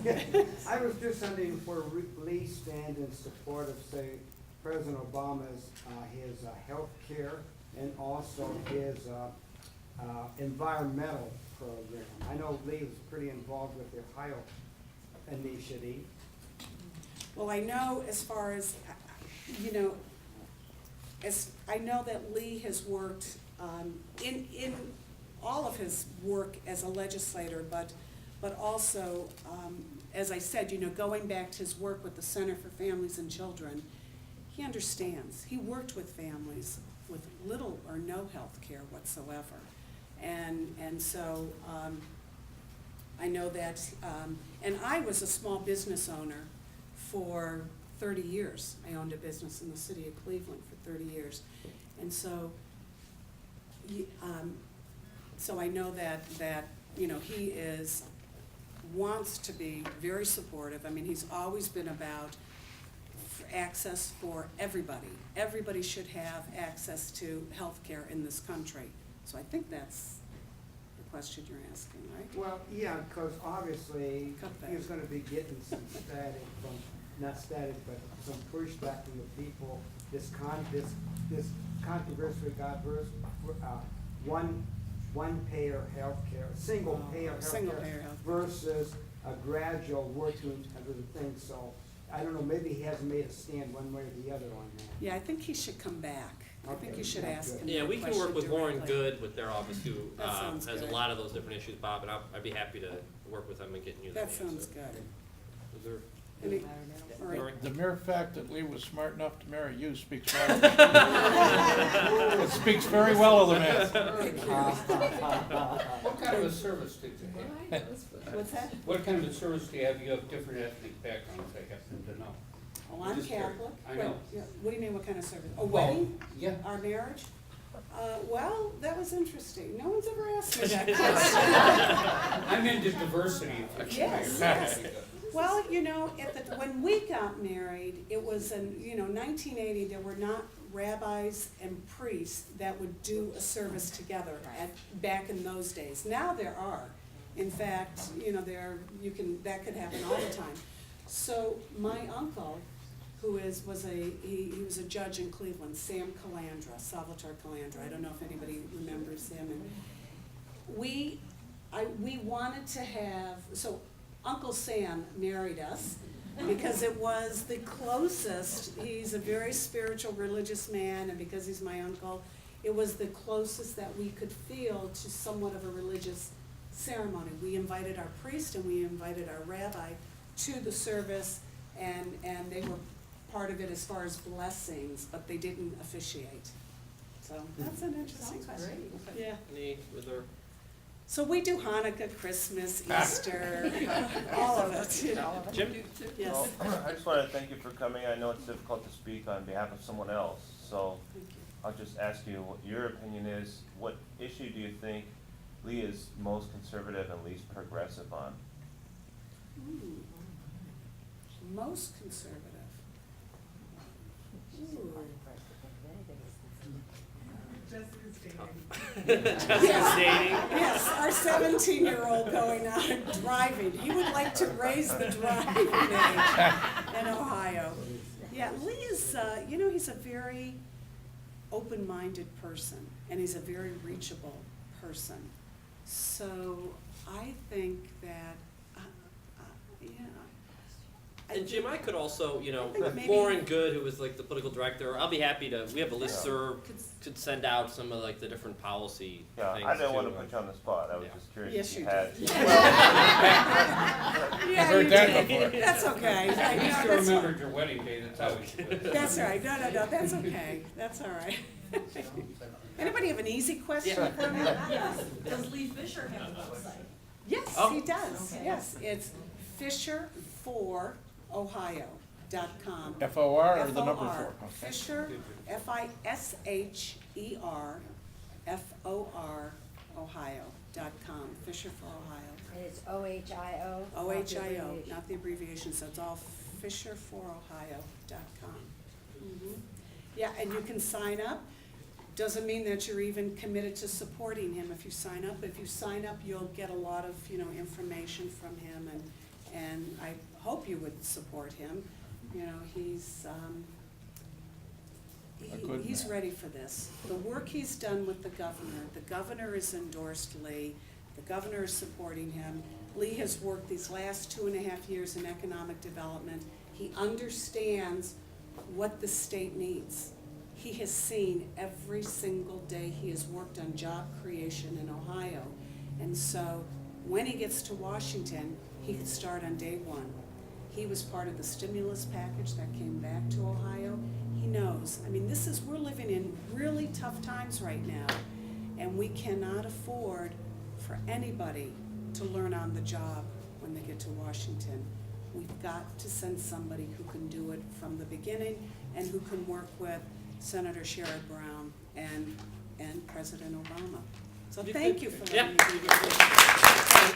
I was just wondering where Lee stand in support of, say, President Obama's, his health care and also his environmental program. I know Lee was pretty involved with the Ohio initiative. Well, I know as far as, you know, I know that Lee has worked in all of his work as a legislator, but also, as I said, you know, going back to his work with the Center for Families and Children, he understands. He worked with families with little or no health care whatsoever. And so I know that, and I was a small business owner for 30 years. I owned a business in the city of Cleveland for 30 years. And so, so I know that, you know, he wants to be very supportive. I mean, he's always been about access for everybody. Everybody should have access to health care in this country. So I think that's the question you're asking, right? Well, yeah, because obviously Cutback. he's gonna be getting some static from, not static, but some pushback from the people. This controversy got one payer healthcare, single payer Single healthcare payer healthcare. versus a gradual working other things. So I don't know, maybe he hasn't made a stand one way or the other on that. Yeah, I think he should come back. I think Okay, you should yeah, ask good. him. Yeah, that we can work with question Warren directly. Good with their office who That sounds has a good. lot of those different issues, Bob, and I'd be happy to work with them and getting you that That sounds answer. good. Is there- Any- all right. Lori? The mere fact that Lee was smart enough to marry you speaks well. It speaks very well of the man. What kind of a service did you have? What's that? What kind of a service do you have? You have different ethnic backgrounds, I happen to know. Oh, I'm Just curious. Catholic. I know. Wait, yeah, what do you mean, what kind of service? A Well, wedding? Yeah. Our marriage? Well, that was interesting. No one's ever asked me that question. I'm into diversity. if you're Yes, familiar. yes. Well, you know, when we got married, it was in, 1980, there were not rabbis and priests that would do a service together back in those days. Now there are. In fact, that could happen all the time. So my uncle, who was a judge in Cleveland, Salvatore Calandra. I don't know if anybody remembers him. And we wanted to have, so Uncle Sam married us because it was the closest. He's a very spiritual, religious man, and because he's my uncle, it was the closest that we could feel to somewhat of a religious ceremony. We invited our priest and we invited our rabbi to the service, and they were part of it as far as blessings, but they didn't officiate. So that's an interesting question. Yeah. Any other? So we do Hanukkah, Christmas, Easter, all of it. Jim? Yes. Well, I just want to thank you for coming. I know it's difficult to speak on behalf of someone else, so Thank you. I'll just ask you what your opinion is. What issue do you think Lee is most conservative and least progressive on? Most conservative. Ooh. Just stating. Yes, our 17-year-old going out and driving. He would like to raise the driving age in Ohio. Yeah, Lee is, he's a very open-minded person, and he's a very reachable person. So I think that, And Jim, I could also, I think maybe- Lauren Good, who was like the political director, I'll be happy to, we have a listserv, could send out some of like the different policy Yeah, things I didn't want to too. put you on the spot. I was Yeah. just curious Yes, if you you had. did. I've Yeah, heard you that did. before. That's okay. At least you That's fine. remembered your wedding day, that's always good. That's all right, no, that's okay, that's all right. Anybody have an easy question for me? Yes, does Lee Fisher have a website? Yes, Oh. he does, Okay. yes, it's fisher4ohio.com. FOR or the number FOR, 4? Okay. Fisher, FISHER, FOR, Ohio.com, Fisher for Ohio. And it's OHIO? OHIO, not the abbreviation, so it's all fisher4ohio.com. Yeah, and you can sign up. Doesn't mean that you're even committed to supporting him if you sign up. If you sign up, you'll get a lot of, information from him, and I hope you would support him. You know, A good he's man. ready for this. The work he's done with the governor has endorsed Lee, the governor is supporting him. Lee has worked these last 2.5 years in economic development. He understands what the state needs. He has seen every single day he has worked on job creation in Ohio. And so when he gets to Washington, he could start on day one. He was part of the stimulus package that came back to Ohio. He knows. I mean, we're living in really tough times right now, and we cannot afford for anybody to learn on the job when they get to Washington. We've got to send somebody who can do it from the beginning and who can work with Senator Sherrod Brown and President Obama. So thank you for letting me do this.